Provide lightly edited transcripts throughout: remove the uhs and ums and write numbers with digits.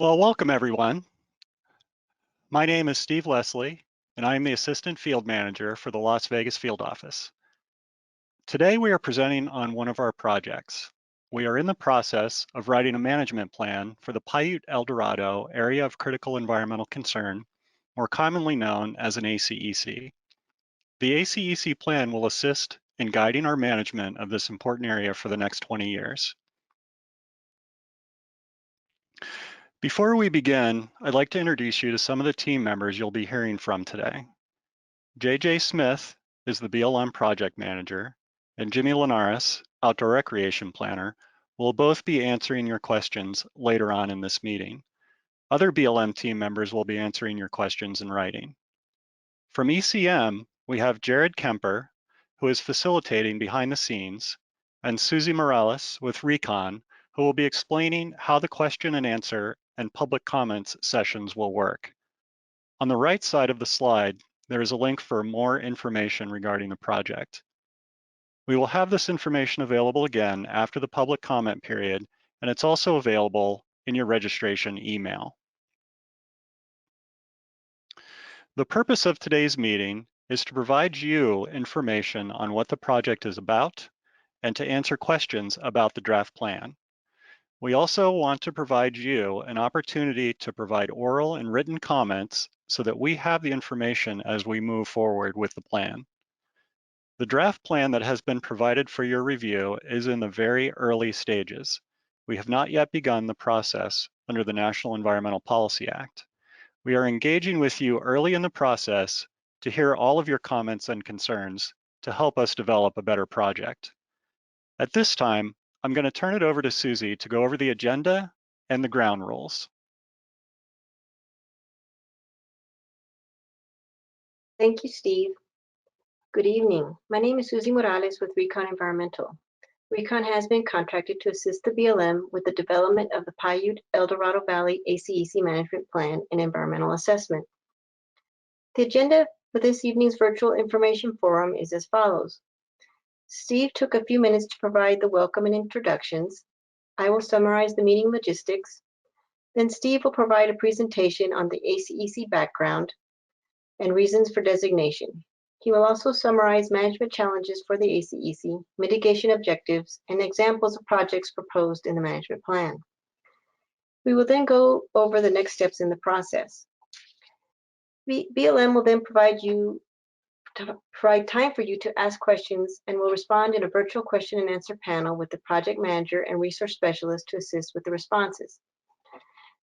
Well, welcome everyone. My name is Steve Leslie, and I am the Assistant Field Manager for the Las Vegas Field Office. Today we are presenting on one of our projects. We are in the process of writing a management plan for the Piute-Eldorado Area of Critical Environmental Concern, more commonly known as an ACEC. The ACEC plan will assist in guiding our management of this important area for the next 20 years. Before we begin, I'd like to introduce you to some of the team members you'll be hearing from today. JJ Smith is the BLM project manager, and Jimmy Linares, outdoor recreation planner, will both be answering your questions later on in this meeting. Other BLM team members will be answering your questions in writing. From ECM, we have Jared Kemper, who is facilitating behind the scenes, and Susie Morales with Recon, who will be explaining how the question and answer and public comments sessions will work. On the right side of the slide, there is a link for more information regarding the project. We will have this information available again after the public comment period, and it's also available in your registration email. The purpose of today's meeting is to provide you information on what the project is about and to answer questions about the draft plan. We also want to provide you an opportunity to provide oral and written comments so that we have the information as we move forward with the plan. The draft plan that has been provided for your review is in the very early stages. We have not yet begun the process under the National Environmental Policy Act. We are engaging with you early in the process to hear all of your comments and concerns to help us develop a better project. At this time, I'm going to turn it over to Susie to go over the agenda and the ground rules. Thank you, Steve. Good evening. My name is Susie Morales with Recon Environmental. Recon has been contracted to assist the BLM with the development of the Piute-Eldorado Valley ACEC Management Plan and Environmental Assessment. The agenda for this evening's virtual information forum is as follows. Steve took a few minutes to provide the welcome and introductions. I will summarize the meeting logistics. Then Steve will provide a presentation on the ACEC background and reasons for designation. He will also summarize management challenges for the ACEC, mitigation objectives, and examples of projects proposed in the management plan. We will then go over the next steps in the process. BLM will then provide time for you to ask questions and will respond in a virtual question and answer panel with the project manager and resource specialist to assist with the responses.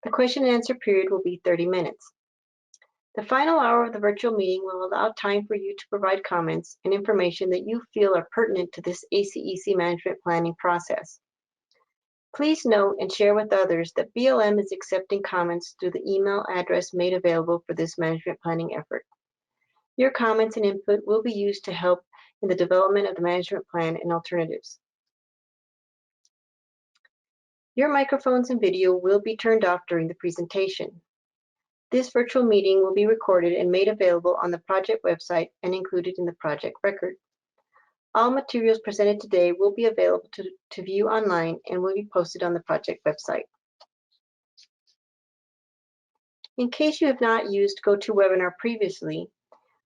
The question and answer period will be 30 minutes. The final hour of the virtual meeting will allow time for you to provide comments and information that you feel are pertinent to this ACEC management planning process. Please note and share with others that BLM is accepting comments through the email address made available for this management planning effort. Your comments and input will be used to help in the development of the management plan and alternatives. Your microphones and video will be turned off during the presentation. This virtual meeting will be recorded and made available on the project website and included in the project record. All materials presented today will be available to view online and will be posted on the project website. In case you have not used GoToWebinar previously,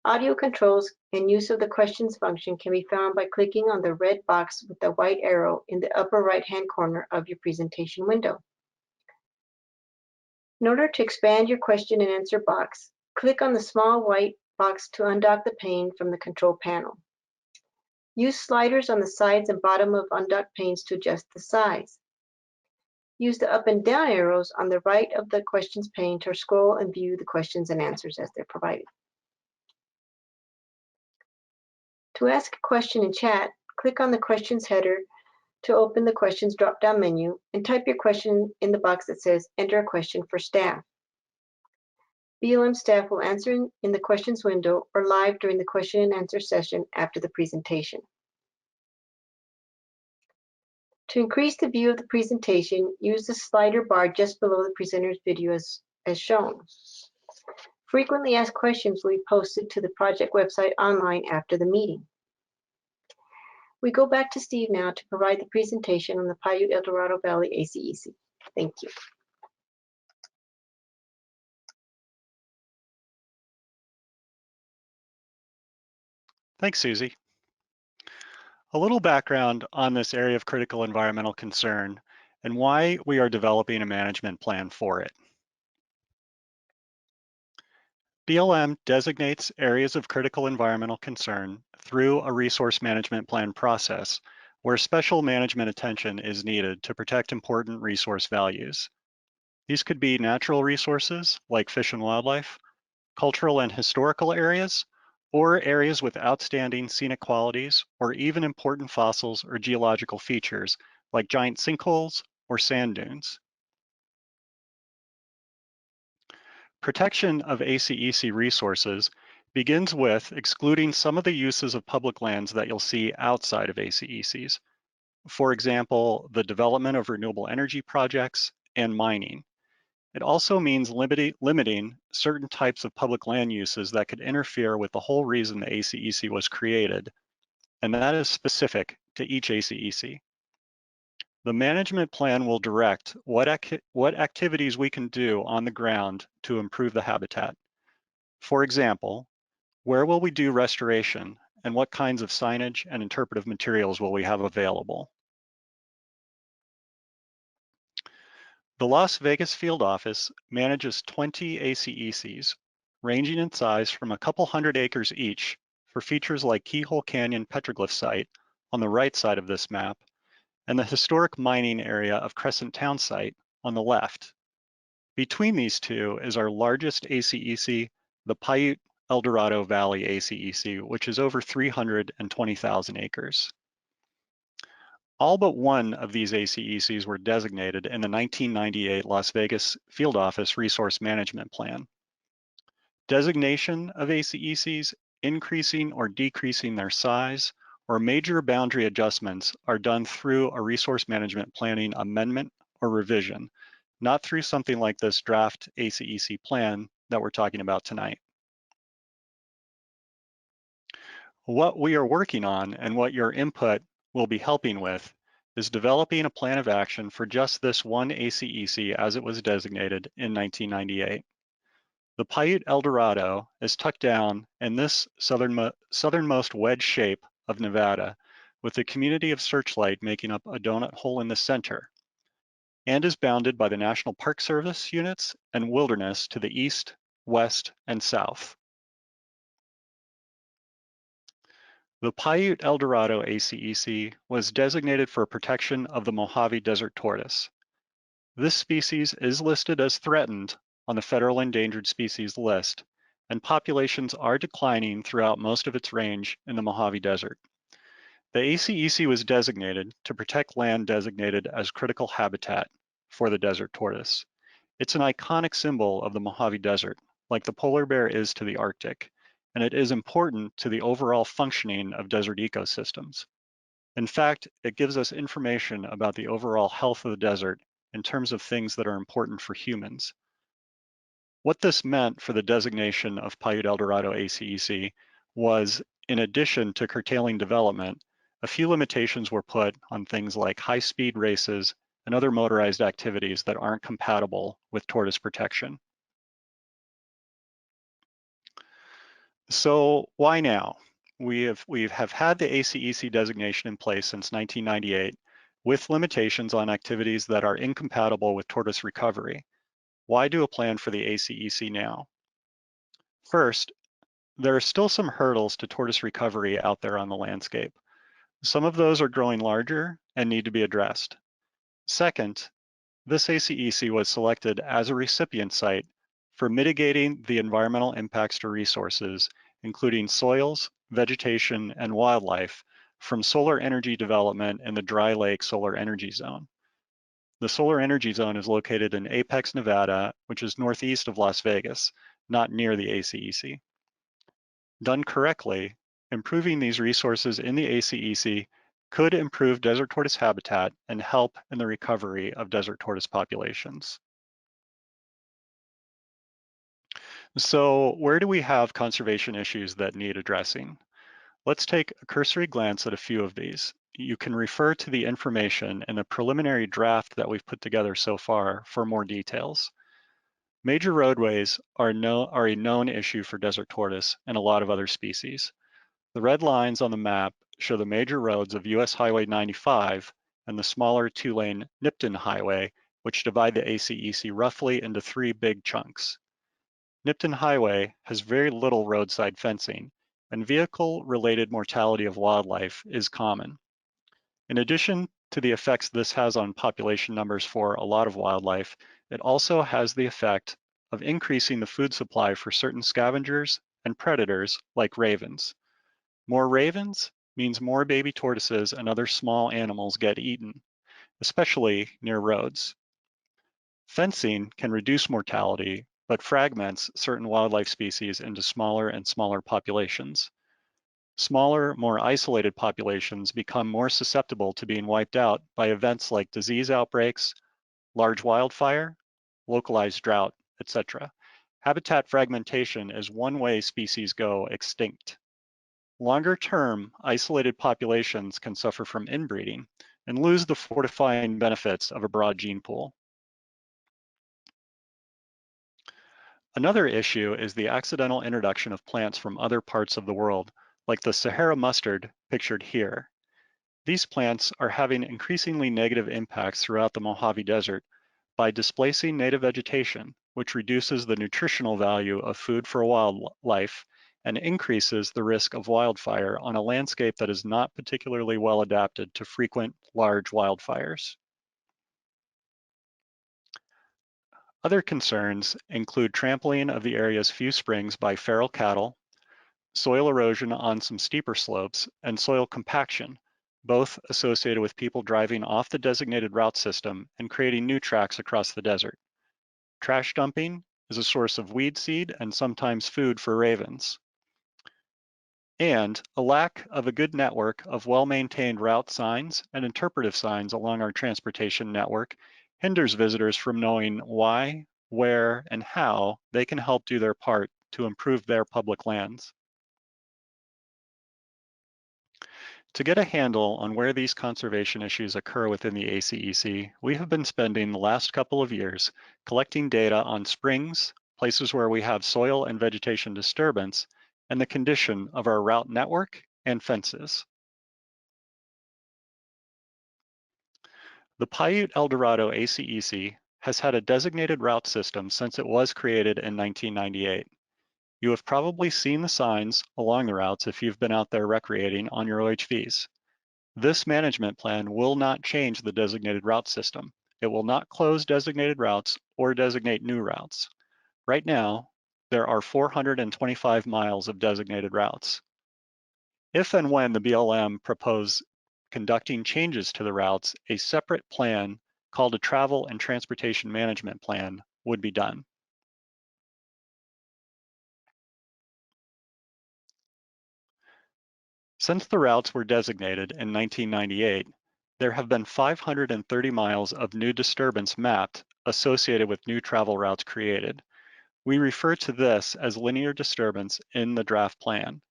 audio controls and use of the questions function can be found by clicking on the red box with the white arrow in the upper right-hand corner of your presentation window. In order to expand your question and answer box, click on the small white box to undock the pane from the control panel. Use sliders on the sides and bottom of undocked panes to adjust the size. Use the up and down arrows on the right of the questions pane to scroll and view the questions and answers as they're provided. To ask a question in chat, click on the questions header to open the questions drop-down menu and type your question in the box that says enter a question for staff. BLM staff will answer in the questions window or live during the question and answer session after the presentation. To increase the view of the presentation, use the slider bar just below the presenter's video as shown. Frequently asked questions will be posted to the project website online after the meeting. We go back to Steve now to provide the presentation on the Piute-Eldorado Valley ACEC. Thank you. Thanks, Susie. A little background on this area of critical environmental concern and why we are developing a management plan for it. BLM designates areas of critical environmental concern through a resource management plan process where special management attention is needed to protect important resource values. These could be natural resources like fish and wildlife, cultural and historical areas, or areas with outstanding scenic qualities, or even important fossils or geological features like giant sinkholes or sand dunes. Protection of ACEC resources begins with excluding some of the uses of public lands that you'll see outside of ACECs. For example, the development of renewable energy projects and mining. It also means limiting certain types of public land uses that could interfere with the whole reason the ACEC was created, and that is specific to each ACEC. The management plan will direct what activities we can do on the ground to improve the habitat. For example, where will we do restoration and what kinds of signage and interpretive materials will we have available? The Las Vegas field office manages 20 ACECs, ranging in size from a couple hundred acres each for features like Keyhole Canyon petroglyph site on the right side of this map, and the historic mining area of Crescent Town site on the left. Between these two is our largest ACEC, the Piute-Eldorado Valley ACEC, which is over 320,000 acres. All but one of these ACECs were designated in the 1998 Las Vegas Field Office Resource Management Plan. Designation of ACECs, increasing or decreasing their size, or major boundary adjustments are done through a resource management planning amendment or revision, not through something like this draft ACEC plan that we're talking about tonight. What we are working on and what your input will be helping with is developing a plan of action for just this one ACEC as it was designated in 1998. The Piute-Eldorado is tucked down in this southernmost wedge shape of Nevada, with the community of Searchlight making up a donut hole in the center, and is bounded by the National Park Service units and wilderness to the east, west, and south. The Piute-Eldorado ACEC was designated for protection of the Mojave Desert tortoise. This species is listed as threatened on the Federal Endangered Species List, and populations are declining throughout most of its range in the Mojave Desert. The ACEC was designated to protect land designated as critical habitat for the desert tortoise. It's an iconic symbol of the Mojave Desert, like the polar bear is to the Arctic, and it is important to the overall functioning of desert ecosystems. In fact, it gives us information about the overall health of the desert in terms of things that are important for humans. What this meant for the designation of Piute-Eldorado ACEC was, in addition to curtailing development, a few limitations were put on things like high-speed races and other motorized activities that aren't compatible with tortoise protection. So why now? We have had the ACEC designation in place since 1998 with limitations on activities that are incompatible with tortoise recovery. Why do a plan for the ACEC now? First, there are still some hurdles to tortoise recovery out there on the landscape. Some of those are growing larger and need to be addressed. Second, this ACEC was selected as a recipient site for mitigating the environmental impacts to resources, including soils, vegetation, and wildlife from solar energy development in the Dry Lake Solar Energy Zone. The Solar Energy Zone is located in Apex, Nevada, which is northeast of Las Vegas, not near the ACEC. Done correctly, improving these resources in the ACEC could improve desert tortoise habitat and help in the recovery of desert tortoise populations. So where do we have conservation issues that need addressing? Let's take a cursory glance at a few of these. You can refer to the information in the preliminary draft that we've put together so far for more details. Major roadways are a known issue for desert tortoise and a lot of other species. The red lines on the map show the major roads of US Highway 95 and the smaller two-lane Nipton Highway, which divide the ACEC roughly into three big chunks. Nipton Highway has very little roadside fencing, and vehicle-related mortality of wildlife is common. In addition to the effects this has on population numbers for a lot of wildlife, it also has the effect of increasing the food supply for certain scavengers and predators like ravens. More ravens means more baby tortoises and other small animals get eaten, especially near roads. Fencing can reduce mortality, but fragments certain wildlife species into smaller and smaller populations. Smaller, more isolated populations become more susceptible to being wiped out by events like disease outbreaks, large wildfire, localized drought, etc. Habitat fragmentation is one way species go extinct. Longer term, isolated populations can suffer from inbreeding and lose the fortifying benefits of a broad gene pool. Another issue is the accidental introduction of plants from other parts of the world, like the Sahara mustard pictured here. These plants are having increasingly negative impacts throughout the Mojave Desert by displacing native vegetation, which reduces the nutritional value of food for wildlife and increases the risk of wildfire on a landscape that is not particularly well adapted to frequent large wildfires. Other concerns include trampling of the area's few springs by feral cattle, soil erosion on some steeper slopes, and soil compaction, both associated with people driving off the designated route system and creating new tracks across the desert. Trash dumping is a source of weed seed and sometimes food for ravens. And a lack of a good network of well-maintained route signs and interpretive signs along our transportation network hinders visitors from knowing why, where, and how they can help do their part to improve their public lands. To get a handle on where these conservation issues occur within the ACEC, we have been spending the last couple of years collecting data on springs, places where we have soil and vegetation disturbance, and the condition of our route network and fences. The Piute-Eldorado ACEC has had a designated route system since it was created in 1998. You have probably seen the signs along the routes if you've been out there recreating on your OHVs. This management plan will not change the designated route system. It will not close designated routes or designate new routes. Right now, there are 425 miles of designated routes. If and when the BLM propose conducting changes to the routes, a separate plan called a Travel and Transportation Management Plan would be done. Since the routes were designated in 1998, there have been 530 miles of new disturbance mapped associated with new travel routes created. We refer to this as linear disturbance in the draft plan.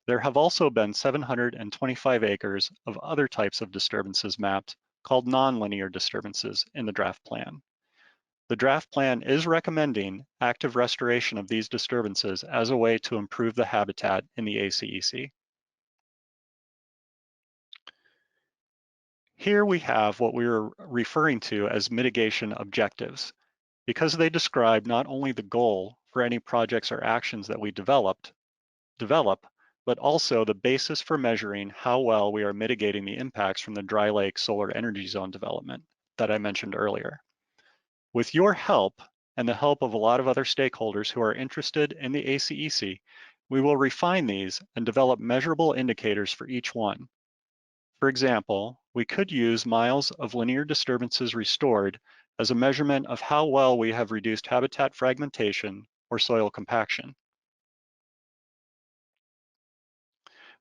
There have also been 725 acres of other types of disturbances mapped called nonlinear disturbances in the draft plan. The draft plan is recommending active restoration of these disturbances as a way to improve the habitat in the ACEC. Here we have what we are referring to as mitigation objectives, because they describe not only the goal for any projects or actions that we develop, but also the basis for measuring how well we are mitigating the impacts from the Dry Lake Solar Energy Zone development that I mentioned earlier. With your help and the help of a lot of other stakeholders who are interested in the ACEC, we will refine these and develop measurable indicators for each one. For example, we could use miles of linear disturbances restored as a measurement of how well we have reduced habitat fragmentation or soil compaction.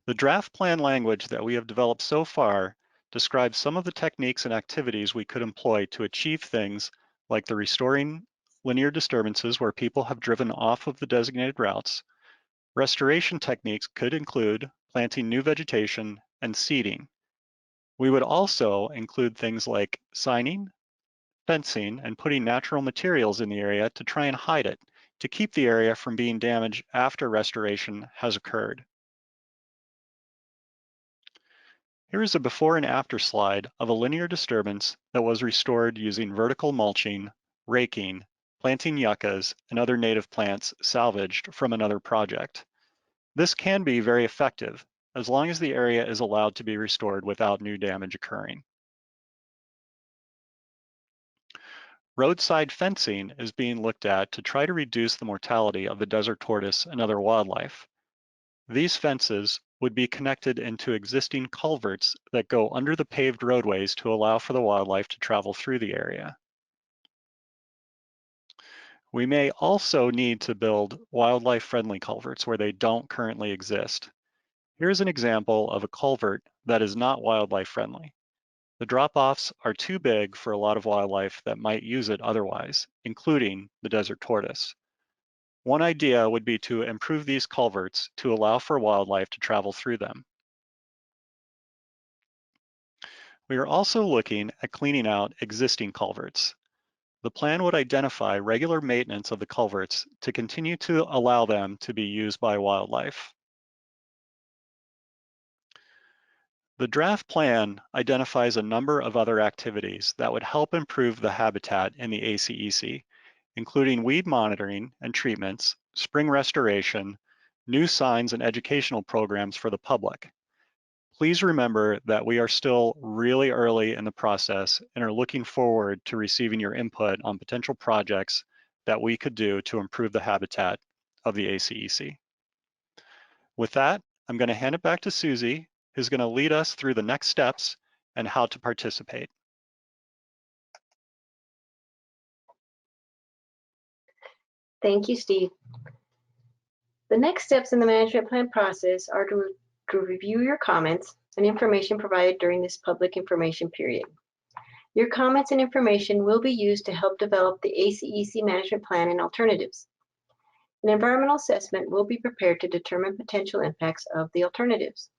The draft plan language that we have developed so far describes some of the techniques and activities we could employ to achieve things like the restoring linear disturbances where people have driven off of the designated routes. Restoration techniques could include planting new vegetation and seeding. We would also include things like signing, fencing, and putting natural materials in the area to try and hide it, to keep the area from being damaged after restoration has occurred. Here is a before and after slide of a linear disturbance that was restored using vertical mulching, raking, planting yuccas, and other native plants salvaged from another project. This can be very effective as long as the area is allowed to be restored without new damage occurring. Roadside fencing is being looked at to try to reduce the mortality of the desert tortoise and other wildlife. These fences would be connected into existing culverts that go under the paved roadways to allow for the wildlife to travel through the area. We may also need to build wildlife-friendly culverts where they don't currently exist. Here's an example of a culvert that is not wildlife-friendly. The drop-offs are too big for a lot of wildlife that might use it otherwise, including the desert tortoise. One idea would be to improve these culverts to allow for wildlife to travel through them. We are also looking at cleaning out existing culverts. The plan would identify regular maintenance of the culverts to continue to allow them to be used by wildlife. The draft plan identifies a number of other activities that would help improve the habitat in the ACEC, including weed monitoring and treatments, spring restoration, new signs and educational programs for the public. Please remember that we are still really early in the process and are looking forward to receiving your input on potential projects that we could do to improve the habitat of the ACEC. With that, I'm going to hand it back to Susie, who's going to lead us through the next steps and how to participate. Thank you, Steve. The next steps in the management plan process are to review your comments and information provided during this public information period. Your comments and information will be used to help develop the ACEC management plan and alternatives. An environmental assessment will be prepared to determine potential impacts of the alternatives.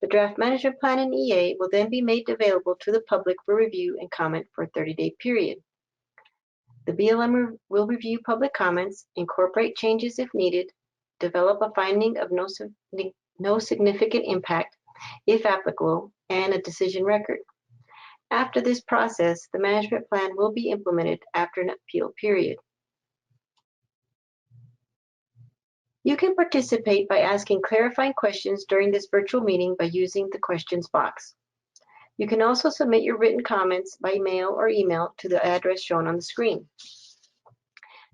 The draft management plan and EA will then be made available to the public for review and comment for a 30-day period. The BLM will review public comments, incorporate changes if needed, develop a finding of no significant impact, if applicable, and a decision record. After this process, the management plan will be implemented after an appeal period. You can participate by asking clarifying questions during this virtual meeting by using the questions box. You can also submit your written comments by mail or email to the address shown on the screen.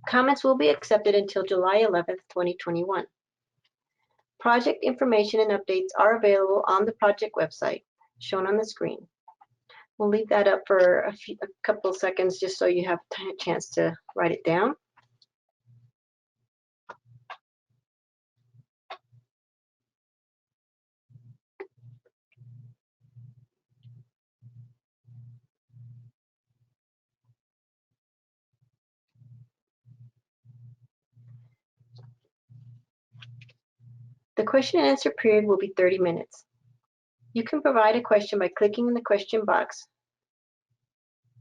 Comments will be accepted until July 11th, 2021. Project information and updates are available on the project website shown on the screen. We'll leave that up for a couple of seconds just so you have a chance to write it down. The question and answer period will be 30 minutes. You can provide a question by clicking in the question box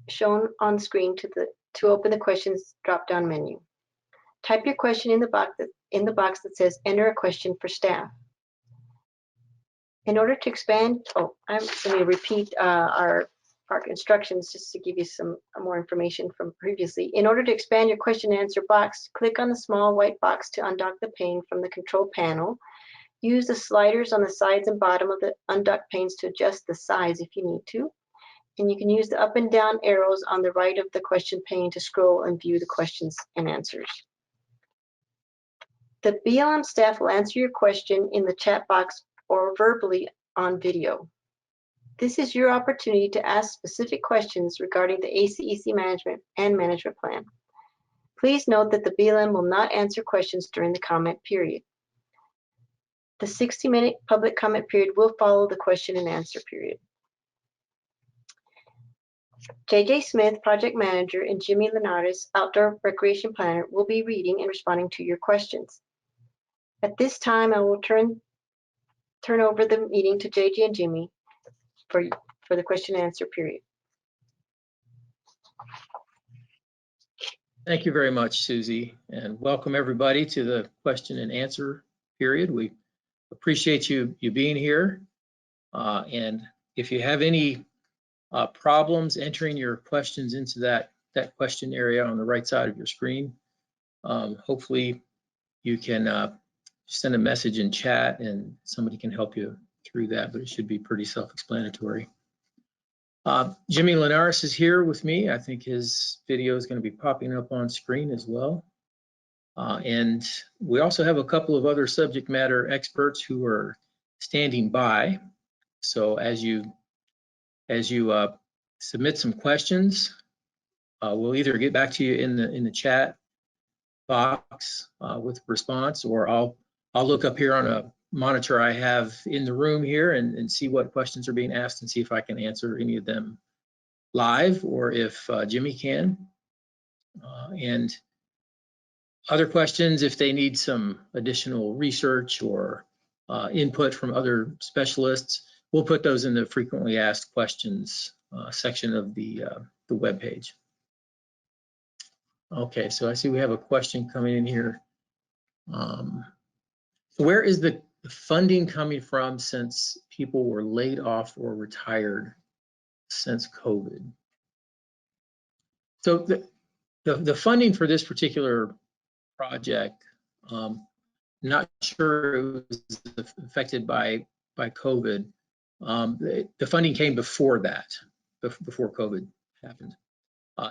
shown on screen to open the questions drop-down menu. Type your question in the box that says enter a question for staff. In order to expand, let me repeat our instructions just to give you some more information from previously. In order to expand your question and answer box, click on the small white box to undock the pane from the control panel. Use the sliders on the sides and bottom of the undocked panes to adjust the size if you need to. And you can use the up and down arrows on the right of the question pane to scroll and view the questions and answers. The BLM staff will answer your question in the chat box or verbally on video. This is your opportunity to ask specific questions regarding the ACEC management and management plan. Please note that the BLM will not answer questions during the comment period. The 60-minute public comment period will follow the question and answer period. JJ Smith, project manager, and Jimmy Linares, outdoor recreation planner, will be reading and responding to your questions. At this time, I will turn over the meeting to JJ and Jimmy for the question and answer period. Thank you very much, Susie, and welcome everybody to the question and answer period. We appreciate you being here. And if you have any problems entering your questions into that question area on the right side of your screen, hopefully you can send a message in chat and somebody can help you through that, but it should be pretty self-explanatory. Jimmy Linares is here with me. I think his video is going to be popping up on screen as well. And we also have a couple of other subject matter experts who are standing by. So as you submit some questions, we'll either get back to you in the chat box with response, or I'll look up here on a monitor I have in the room here and see what questions are being asked and see if I can answer any of them live, or if Jimmy can. And other questions, if they need some additional research or input from other specialists, we'll put those in the frequently asked questions section of the web page. Okay, so I see we have a question coming in here. So where is the funding coming from since people were laid off or retired since COVID? So the funding for this particular project, not sure it was affected by COVID. The funding came before that, before COVID happened.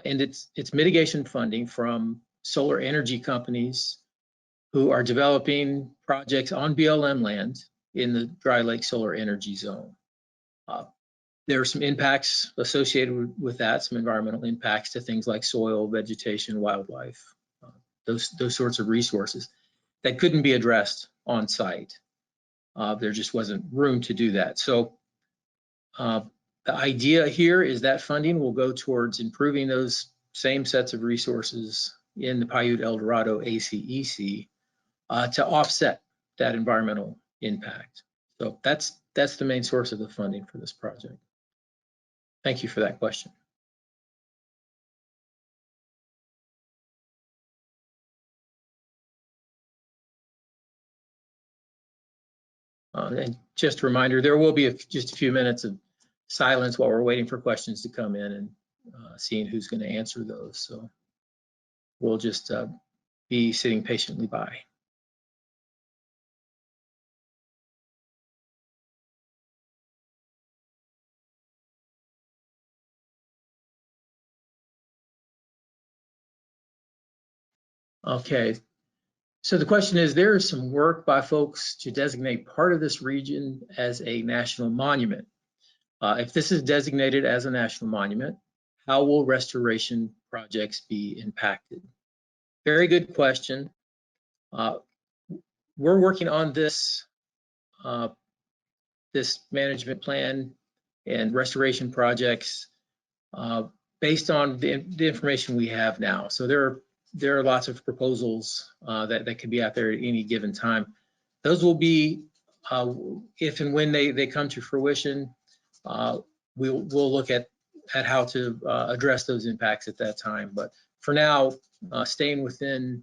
And it's mitigation funding from solar energy companies who are developing projects on BLM land in the Dry Lake Solar Energy Zone. There are some impacts associated with that, some environmental impacts to things like soil, vegetation, wildlife, those sorts of resources that couldn't be addressed on site. There just wasn't room to do that. So the idea here is that funding will go towards improving those same sets of resources in the Piute-Eldorado ACEC to offset that environmental impact. So that's the main source of the funding for this project. Thank you for that question. And just a reminder, there will be just a few minutes of silence while we're waiting for questions to come in and seeing who's going to answer those. So we'll just be sitting patiently by. Okay, so the question is, there is some work by folks to designate part of this region as a national monument. If this is designated as a national monument, how will restoration projects be impacted? Very good question. We're working on this this management plan and restoration projects based on the information we have now. So there are lots of proposals that could be out there at any given time. Those will be, if and when they come to fruition, we'll look at how to address those impacts at that time. But for now, staying within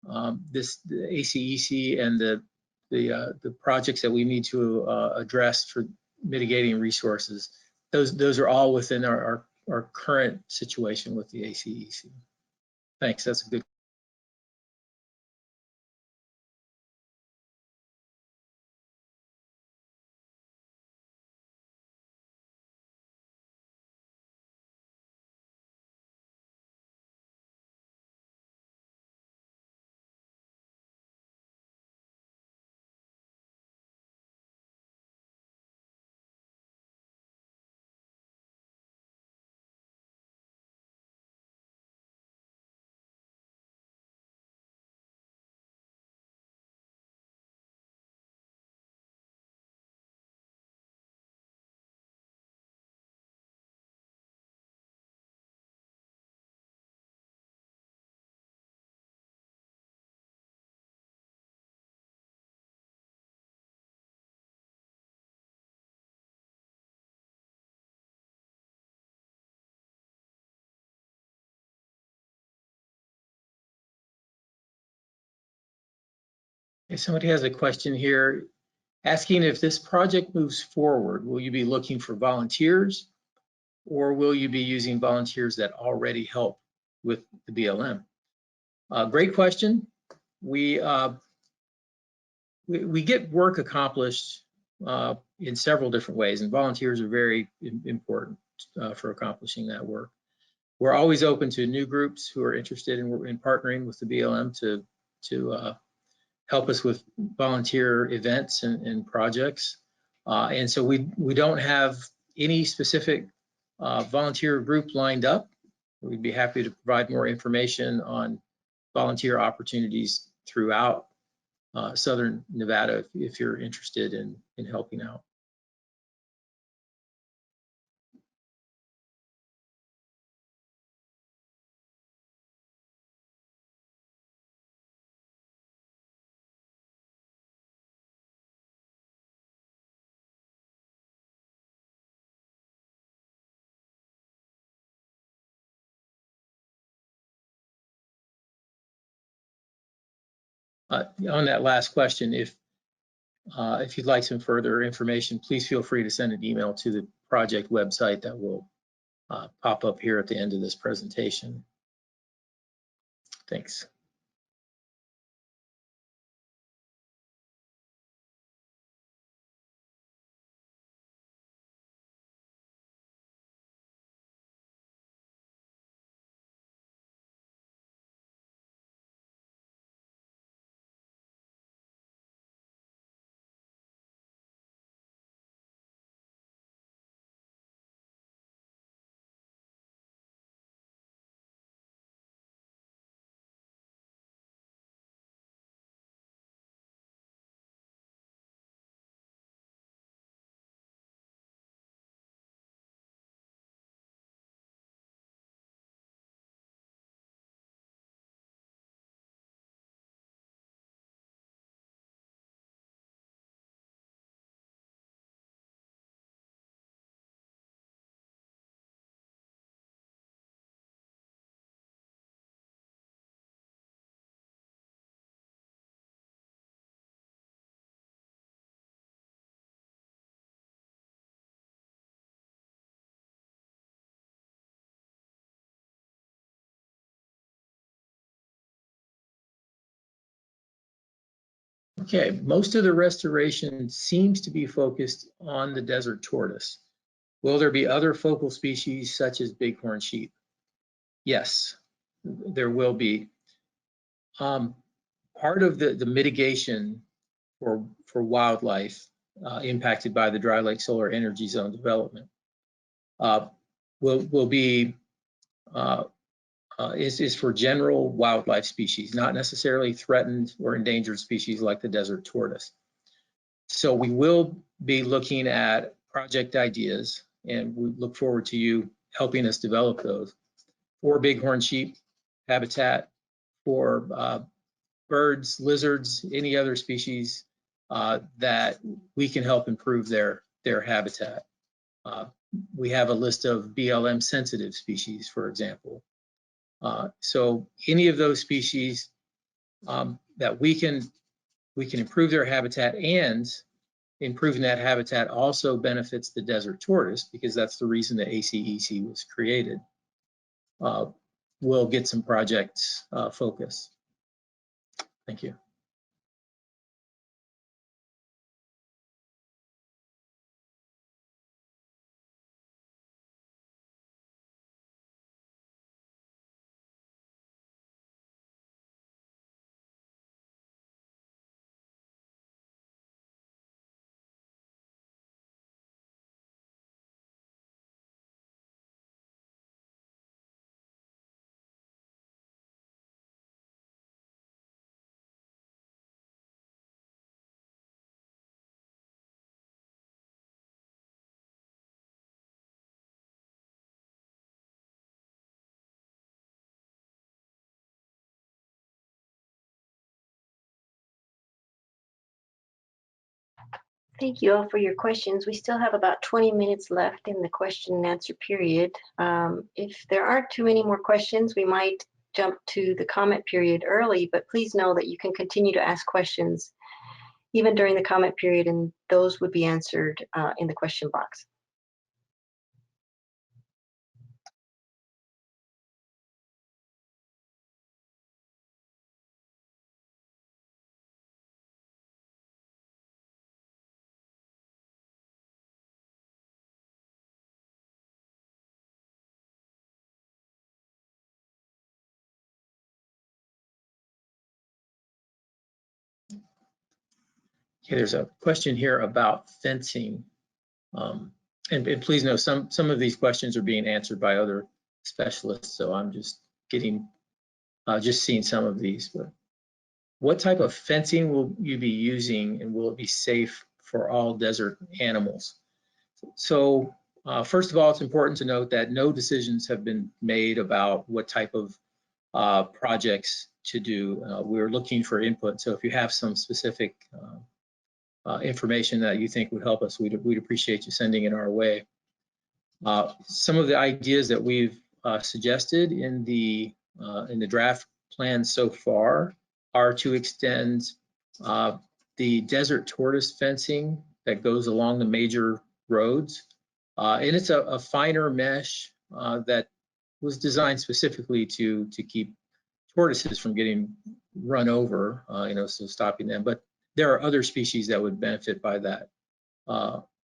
the ACEC and the projects that we need to address for mitigating resources, those are all within our current situation with the ACEC. Thanks, that's a good. If somebody has a question here, asking if this project moves forward, will you be looking for volunteers, or will you be using volunteers that already help with the BLM? Great question. We get work accomplished in several different ways, and volunteers are very important for accomplishing that work. We're always open to new groups who are interested in partnering with the BLM to help us with volunteer events and projects. And so we don't have any specific volunteer group lined up. We'd be happy to provide more information on volunteer opportunities throughout Southern Nevada if you're interested in helping out. On that last question, if you'd like some further information, please feel free to send an email to the project website that will pop up here at the end of this presentation. Thanks. Okay, most of the restoration seems to be focused on the desert tortoise. Will there be other focal species such as bighorn sheep? Yes, there will be. Part of the mitigation for wildlife impacted by the Dry Lake Solar Energy Zone development will be is for general wildlife species, not necessarily threatened or endangered species like the desert tortoise. So we will be looking at project ideas, and we look forward to you helping us develop those for bighorn sheep habitat, for birds, lizards, any other species that we can help improve their habitat. We have a list of BLM sensitive species, for example. So any of those species that we can improve their habitat, and improving that habitat also benefits the desert tortoise, because that's the reason the ACEC was created. We'll get some projects focus. Thank you. Thank you all for your questions. We still have about 20 minutes left in the question and answer period. If there aren't too many more questions, we might jump to the comment period early, but please know that you can continue to ask questions even during the comment period, and those would be answered in the question box. Okay, there's a question here about fencing. And please know some of these questions are being answered by other specialists, so I'm just seeing some of these. But what type of fencing will you be using, and will it be safe for all desert animals? So first of all, it's important to note that no decisions have been made about what type of projects to do. We're looking for input, so if you have some specific information that you think would help us, we'd appreciate you sending it our way. Some of the ideas that we've suggested in the draft plan so far are to extend the desert tortoise fencing that goes along the major roads. And it's a finer mesh that was designed specifically to keep tortoises from getting run over, so stopping them. But there are other species that would benefit by that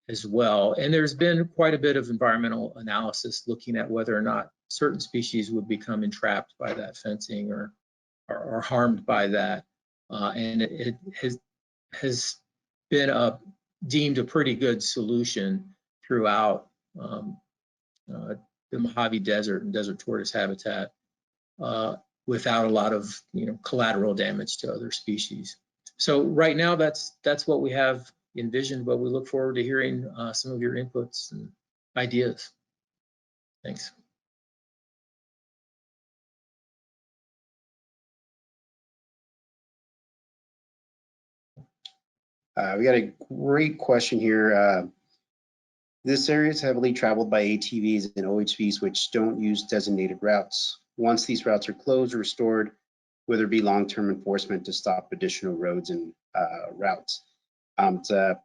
as well. And there's been quite a bit of environmental analysis looking at whether or not certain species would become entrapped by that fencing or harmed by that. And it has been deemed a pretty good solution throughout the Mojave Desert and desert tortoise habitat without a lot of collateral damage to other species. So right now, that's what we have envisioned, but we look forward to hearing some of your inputs and ideas. Thanks. We got a great question here. This area is heavily traveled by ATVs and OHVs, which don't use designated routes. Once these routes are closed or restored, will there be long-term enforcement to stop additional roads and routes? So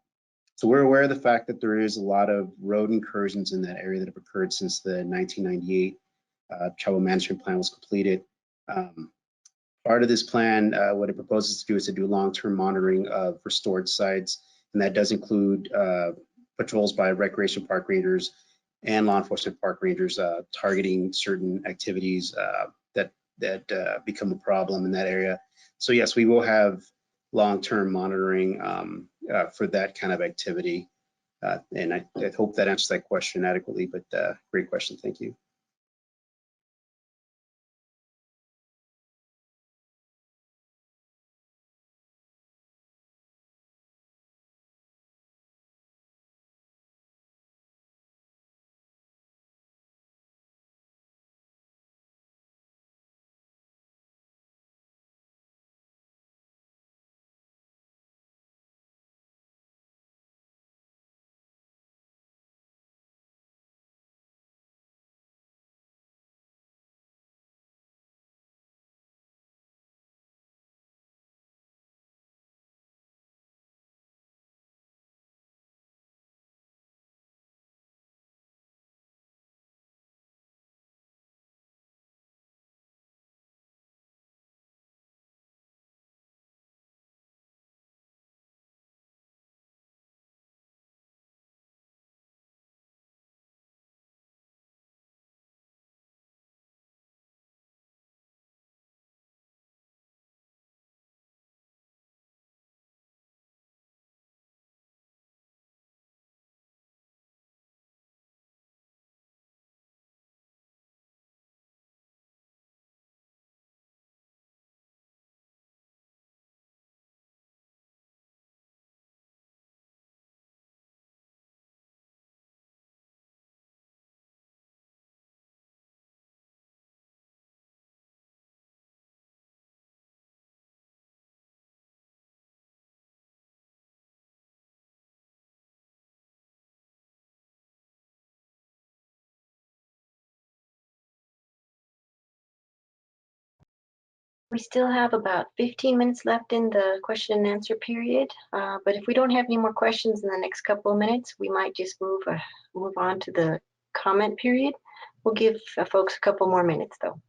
we're aware of the fact that there is a lot of road incursions in that area that have occurred since the 1998 travel management plan was completed. Part of this plan, what it proposes to do is to do long-term monitoring of restored sites, and that does include patrols by recreation park rangers and law enforcement park rangers targeting certain activities that become a problem in that area. So yes, we will have long-term monitoring for that kind of activity. And I hope that answers that question adequately, but great question, thank you. We still have about 15 minutes left in the question and answer period, but if we don't have any more questions in the next couple of minutes, we might just move on to the comment period. We'll give folks a couple more minutes though.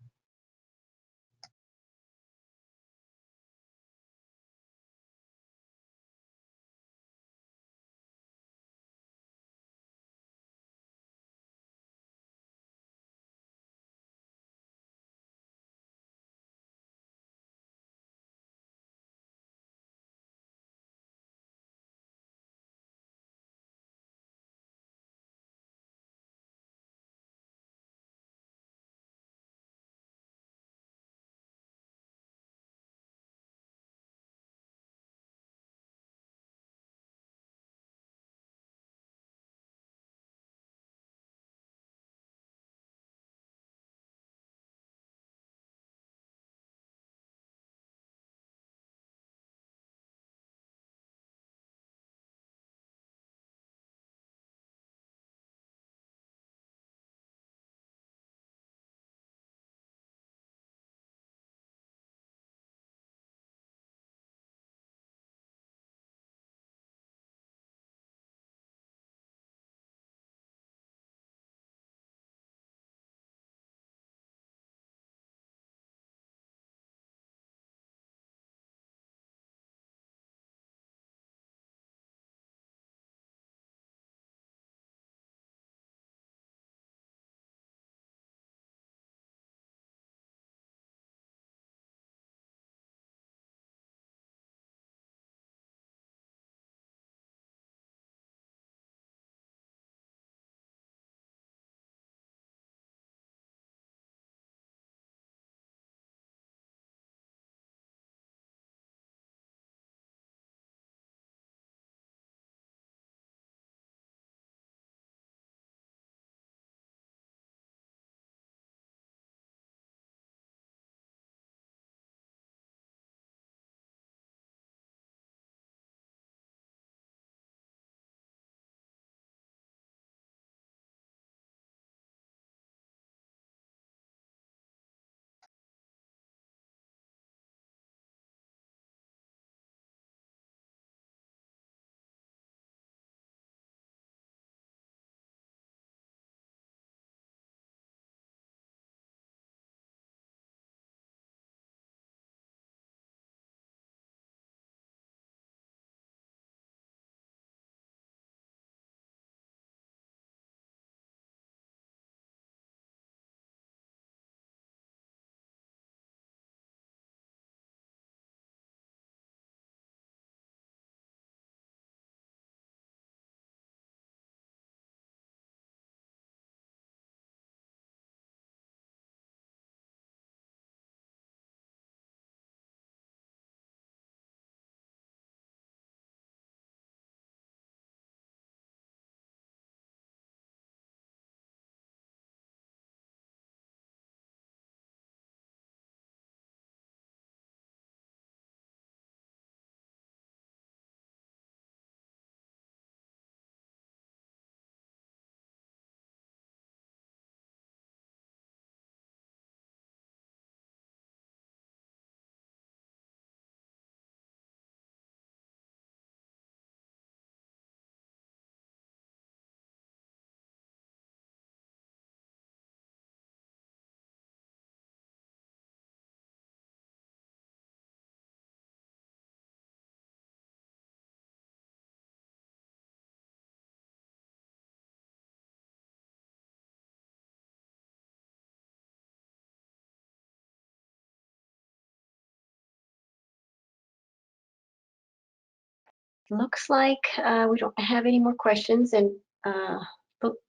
Looks like we don't have any more questions, and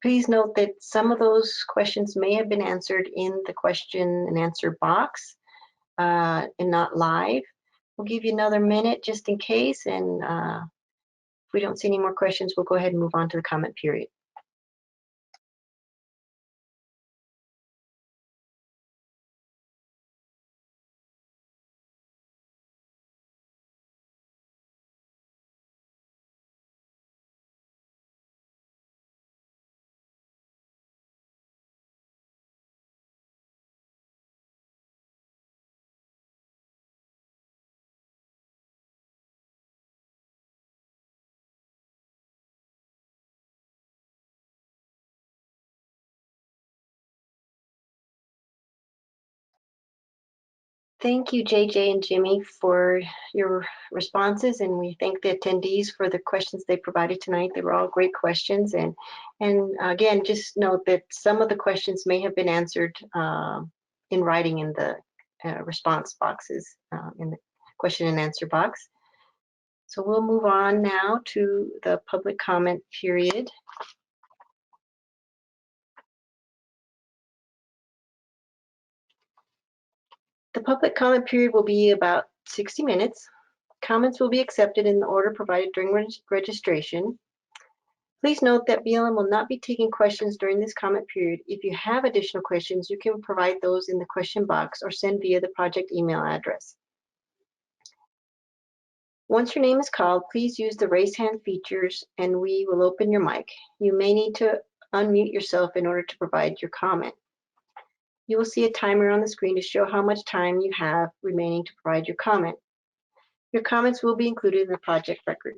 please note that some of those questions may have been answered in the question and answer box and not live. We'll give you another minute just in case, and if we don't see any more questions, we'll go ahead and move on to the comment period. Thank you, JJ and Jimmy, for your responses, and we thank the attendees for the questions they provided tonight. They were all great questions, and again, just note that some of the questions may have been answered in writing in the response boxes in the question and answer box. So we'll move on now to the public comment period. The public comment period will be about 60 minutes. Comments will be accepted in the order provided during registration. Please note that BLM will not be taking questions during this comment period. If you have additional questions, you can provide those in the question box or send via the project email address. Once your name is called, please use the raise hand features and we will open your mic. You may need to unmute yourself in order to provide your comment. You will see a timer on the screen to show how much time you have remaining to provide your comment. Your comments will be included in the project record.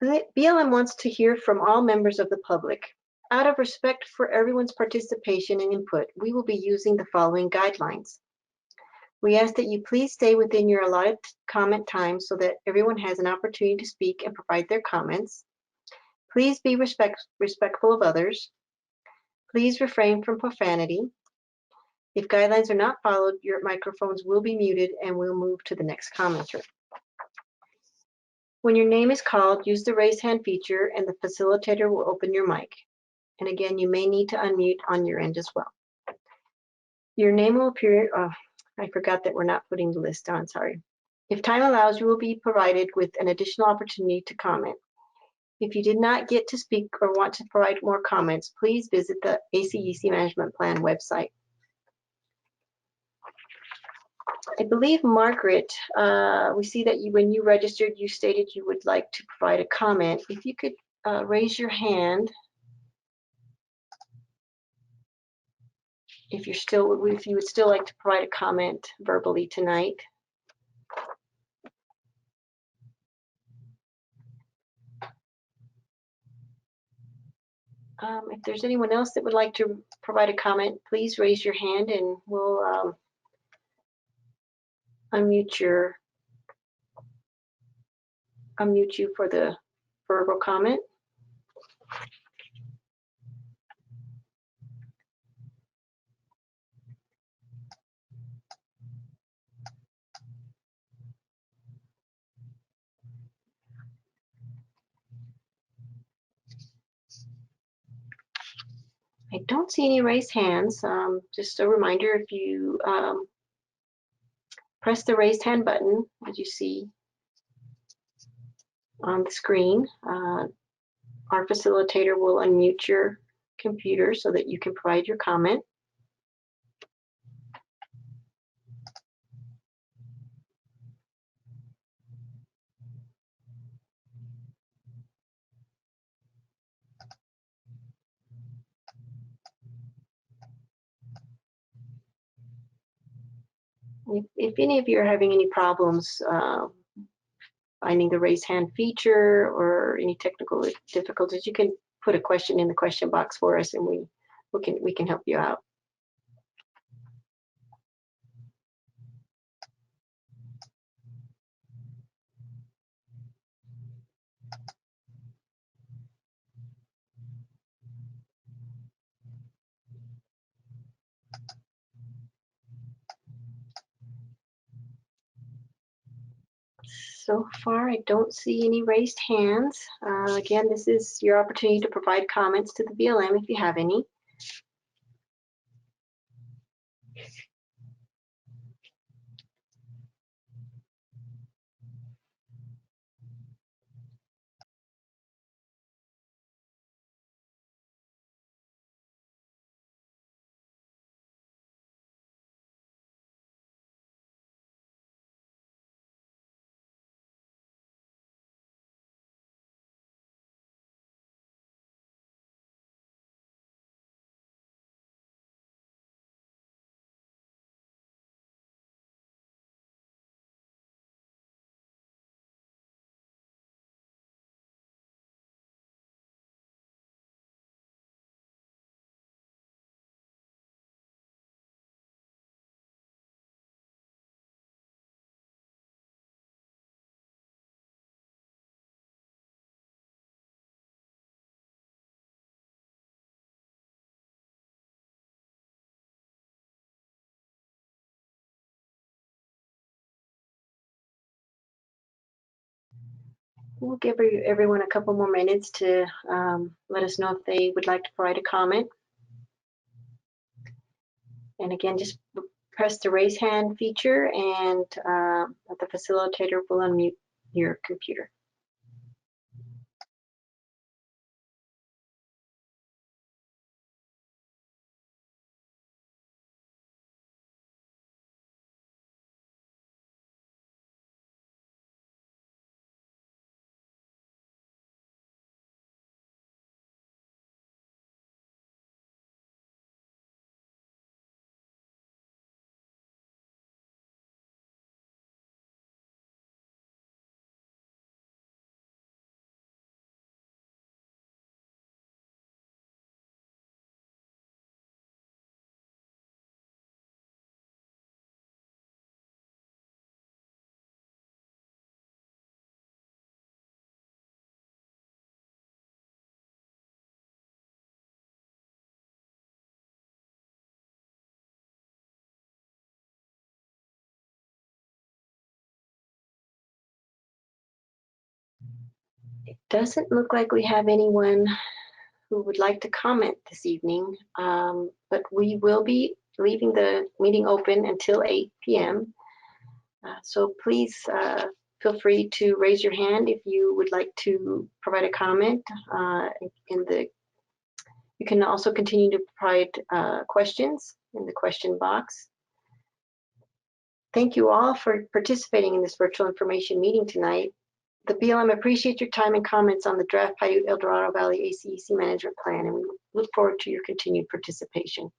BLM wants to hear from all members of the public. Out of respect for everyone's participation and input, we will be using the following guidelines. We ask that you please stay within your allotted comment time so that everyone has an opportunity to speak and provide their comments. Please be respectful of others. Please refrain from profanity. If guidelines are not followed, your microphones will be muted and we'll move to the next commenter. When your name is called, use the raise hand feature and the facilitator will open your mic. And again, you may need to unmute on your end as well. Your name will appear, I forgot that we're not putting the list on, sorry. If time allows, you will be provided with an additional opportunity to comment. If you did not get to speak or want to provide more comments, please visit the ACEC Management Plan website. I believe, Margaret, we see that when you registered, you stated you would like to provide a comment. If you could raise your hand. If you would still like to provide a comment verbally tonight. If there's anyone else that would like to provide a comment, please raise your hand and we'll unmute you for the verbal comment. I don't see any raised hands. Just a reminder, if you press the raised hand button, as you see on the screen, our facilitator will unmute your computer so that you can provide your comment. If any of you are having any problems finding the raise hand feature or any technical difficulties, you can put a question in the question box for us and we can help you out. So far, I don't see any raised hands. Again, this is your opportunity to provide comments to the BLM if you have any. We'll give everyone a couple more minutes to let us know if they would like to provide a comment. And again, just press the raise hand feature and the facilitator will unmute your computer. It doesn't look like we have anyone who would like to comment this evening, but we will be leaving the meeting open until 8 p.m. So please feel free to raise your hand if you would like to provide a comment. You can also continue to provide questions in the question box. Thank you all for participating in this virtual information meeting tonight. The BLM appreciates your time and comments on the draft Piute-Eldorado Valley ACEC Management Plan, and we look forward to your continued participation.